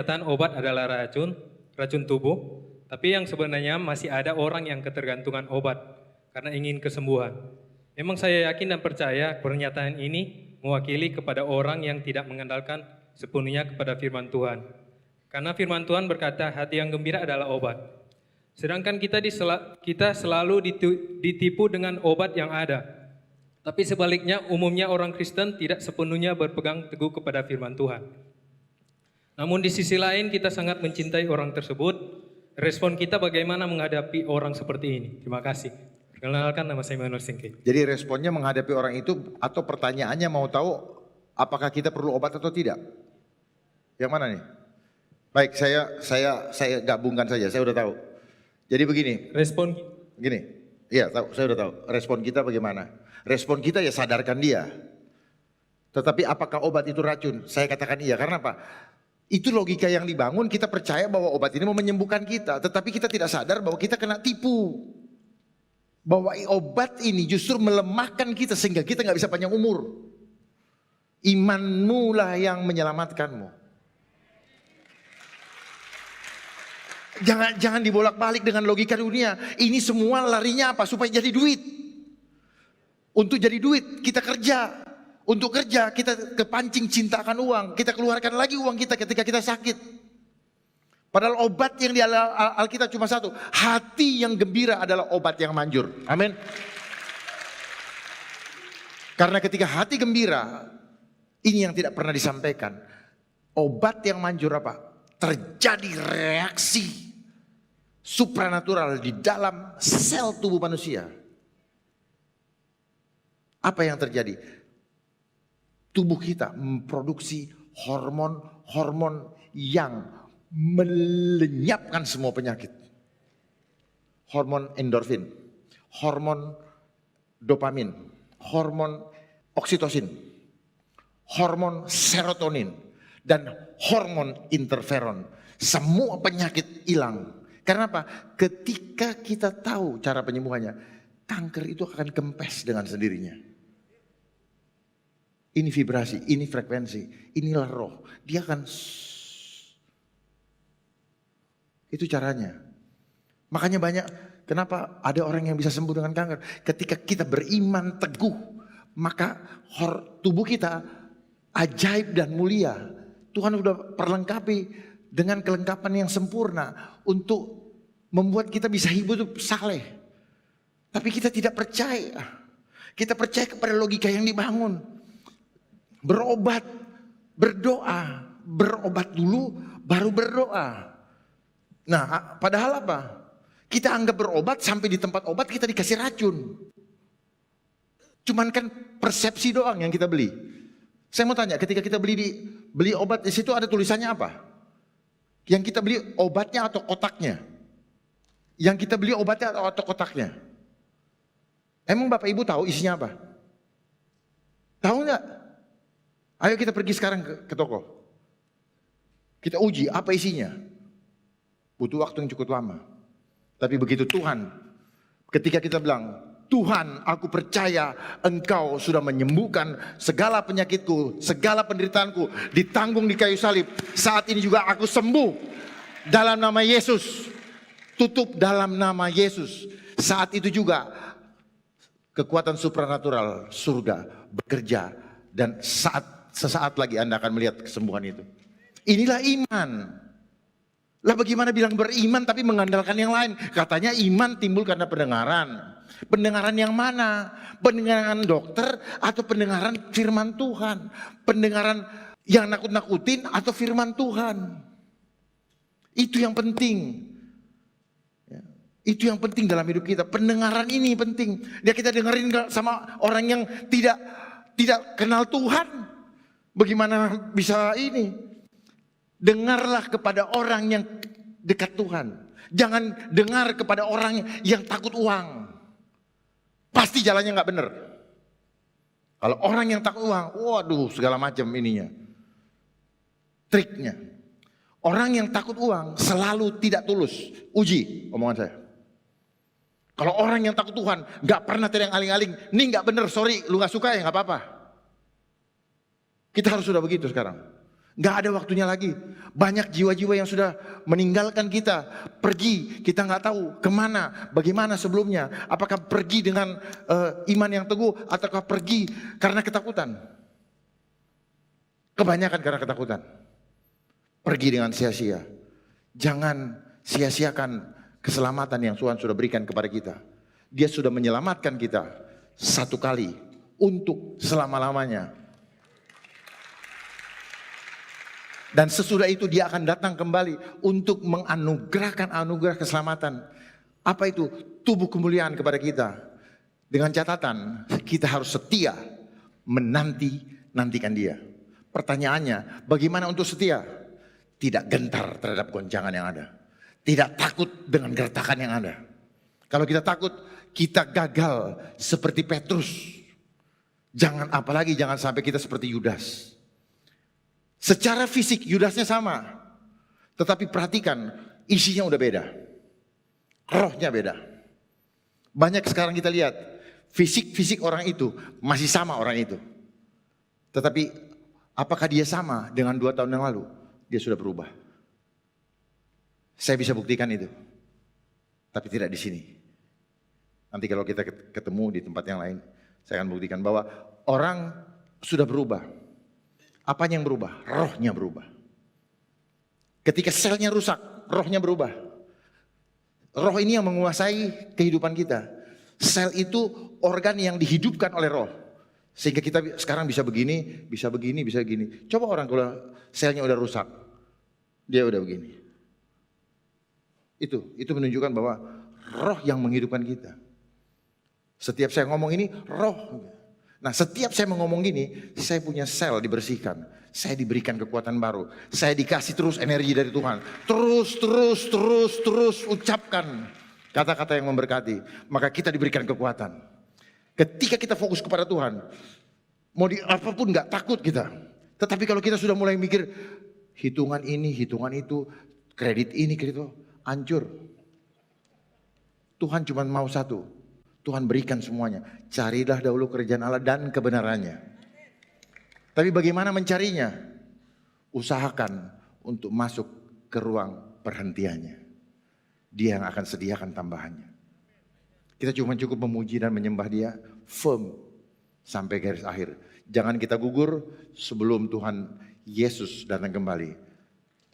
Kenyataan obat adalah racun tubuh, tapi yang sebenarnya masih ada orang yang ketergantungan obat karena ingin kesembuhan. Memang saya yakin dan percaya pernyataan ini mewakili kepada orang yang tidak mengandalkan sepenuhnya kepada firman Tuhan. Karena firman Tuhan berkata hati yang gembira adalah obat. Sedangkan kita selalu ditipu dengan obat yang ada. Tapi sebaliknya umumnya orang Kristen tidak sepenuhnya berpegang teguh kepada firman Tuhan. Namun di sisi lain kita sangat mencintai orang tersebut. Respon kita bagaimana menghadapi orang seperti ini? Terima kasih. Perkenalkan, nama saya Manuel Singke. Jadi responnya menghadapi orang itu atau pertanyaannya mau tahu apakah kita perlu obat atau tidak? Yang mana nih? Baik, saya gabungkan saja. Saya udah tahu. Jadi begini. Respon gini. Iya, tahu, saya udah tahu. Respon kita bagaimana? Respon kita ya sadarkan dia. Tetapi apakah obat itu racun? Saya katakan iya. Karena apa? Itu logika yang dibangun, kita percaya bahwa obat ini mau menyembuhkan kita. Tetapi kita tidak sadar bahwa kita kena tipu. Bahwa obat ini justru melemahkan kita sehingga kita nggak bisa panjang umur. Imanmu lah yang menyelamatkanmu. Jangan dibolak-balik dengan logika dunia. Ini semua larinya apa? Supaya jadi duit. Untuk jadi duit kita kerja. Untuk kerja kita kepancing cinta akan uang. Kita keluarkan lagi uang kita ketika kita sakit. Padahal obat yang di Alkitab cuma satu. Hati yang gembira adalah obat yang manjur. Amin. Karena ketika hati gembira, ini yang tidak pernah disampaikan. Obat yang manjur apa? Terjadi reaksi supranatural di dalam sel tubuh manusia. Apa yang terjadi? Tubuh kita memproduksi hormon-hormon yang melenyapkan semua penyakit. Hormon endorfin, hormon dopamin, hormon oksitosin, hormon serotonin, dan hormon interferon. Semua penyakit hilang. Karena apa? Ketika kita tahu cara penyembuhannya, kanker itu akan kempes dengan sendirinya. Ini vibrasi, ini frekuensi, inilah roh. Dia akan itu caranya. Makanya banyak, kenapa ada orang yang bisa sembuh dengan kanker? Ketika kita beriman teguh, maka tubuh kita ajaib dan mulia. Tuhan sudah perlengkapi dengan kelengkapan yang sempurna untuk membuat kita bisa hidup saleh. Tapi kita tidak percaya. Kita percaya kepada logika yang dibangun. Berobat, berdoa, berobat dulu baru berdoa. Nah, padahal apa? Kita anggap berobat sampai di tempat obat kita dikasih racun. Cuman kan persepsi doang yang kita beli. Saya mau tanya, ketika kita beli obat di situ ada tulisannya apa? Yang kita beli obatnya atau kotaknya? Yang kita beli obatnya atau kotaknya? Emang Bapak Ibu tahu isinya apa? Tahu nggak? Ayo kita pergi sekarang ke toko. Kita uji apa isinya. Butuh waktu yang cukup lama. Tapi begitu Tuhan, ketika kita bilang, Tuhan aku percaya Engkau sudah menyembuhkan segala penyakitku, segala penderitaanku, ditanggung di kayu salib. Saat ini juga aku sembuh dalam nama Yesus. Tutup dalam nama Yesus. Saat itu juga kekuatan supranatural surga bekerja dan sesaat lagi Anda akan melihat kesembuhan itu. Inilah iman. Lah bagaimana bilang beriman tapi mengandalkan yang lain? Katanya iman timbul karena pendengaran. Pendengaran yang mana? Pendengaran dokter atau pendengaran firman Tuhan? Pendengaran yang nakut-nakutin atau firman Tuhan? Itu yang penting. Itu yang penting dalam hidup kita. Pendengaran ini penting. Dia kita dengerin sama orang yang tidak kenal Tuhan. Bagaimana bisa ini? Dengarlah kepada orang yang dekat Tuhan. Jangan dengar kepada orang yang takut uang. Pasti jalannya nggak benar. Kalau orang yang takut uang, waduh segala macam ininya. Triknya. Orang yang takut uang selalu tidak tulus. Uji omongan saya. Kalau orang yang takut Tuhan nggak pernah terang aling-aling. Ini nggak benar, sorry, lu nggak suka ya nggak apa-apa. Kita harus sudah begitu sekarang. Nggak ada waktunya lagi. Banyak jiwa-jiwa yang sudah meninggalkan kita, pergi, kita nggak tahu kemana, bagaimana sebelumnya. Apakah pergi dengan iman yang teguh, ataukah pergi karena ketakutan? Kebanyakan karena ketakutan. Pergi dengan sia-sia. Jangan sia-siakan keselamatan yang Tuhan sudah berikan kepada kita. Dia sudah menyelamatkan kita satu kali untuk selama-lamanya. Dan sesudah itu dia akan datang kembali untuk menganugerahkan anugerah keselamatan. Apa itu? Tubuh kemuliaan kepada kita. Dengan catatan kita harus setia menantikan dia. Pertanyaannya, bagaimana untuk setia? Tidak gentar terhadap goncangan yang ada. Tidak takut dengan gertakan yang ada. Kalau kita takut, kita gagal seperti Petrus. Apalagi jangan sampai kita seperti Yudas. Secara fisik Yudasnya sama. Tetapi perhatikan, isinya udah beda. Rohnya beda. Banyak sekarang kita lihat, fisik orang itu masih sama orang itu. Tetapi apakah dia sama dengan 2 tahun yang lalu? Dia sudah berubah. Saya bisa buktikan itu. Tapi tidak di sini. Nanti kalau kita ketemu di tempat yang lain, saya akan buktikan bahwa orang sudah berubah. Apanya yang berubah? Rohnya berubah. Ketika selnya rusak, rohnya berubah. Roh ini yang menguasai kehidupan kita. Sel itu organ yang dihidupkan oleh roh. Sehingga kita sekarang bisa begini, bisa begini, bisa begini. Coba orang kalau selnya udah rusak, dia udah begini. Itu menunjukkan bahwa roh yang menghidupkan kita. Setiap saya ngomong ini, roh. Nah, setiap saya ngomong gini, saya punya sel dibersihkan. Saya diberikan kekuatan baru. Saya dikasih terus energi dari Tuhan. Terus ucapkan kata-kata yang memberkati. Maka kita diberikan kekuatan. Ketika kita fokus kepada Tuhan, mau di apapun gak takut kita. Tetapi kalau kita sudah mulai mikir, hitungan ini, hitungan itu, kredit ini, kredit itu, hancur. Tuhan cuma mau satu. Tuhan berikan semuanya. Carilah dahulu kerajaan Allah dan kebenarannya. Tapi bagaimana mencarinya? Usahakan untuk masuk ke ruang perhentiannya. Dia yang akan sediakan tambahannya. Kita cuma cukup memuji dan menyembah dia firm sampai garis akhir. Jangan kita gugur sebelum Tuhan Yesus datang kembali.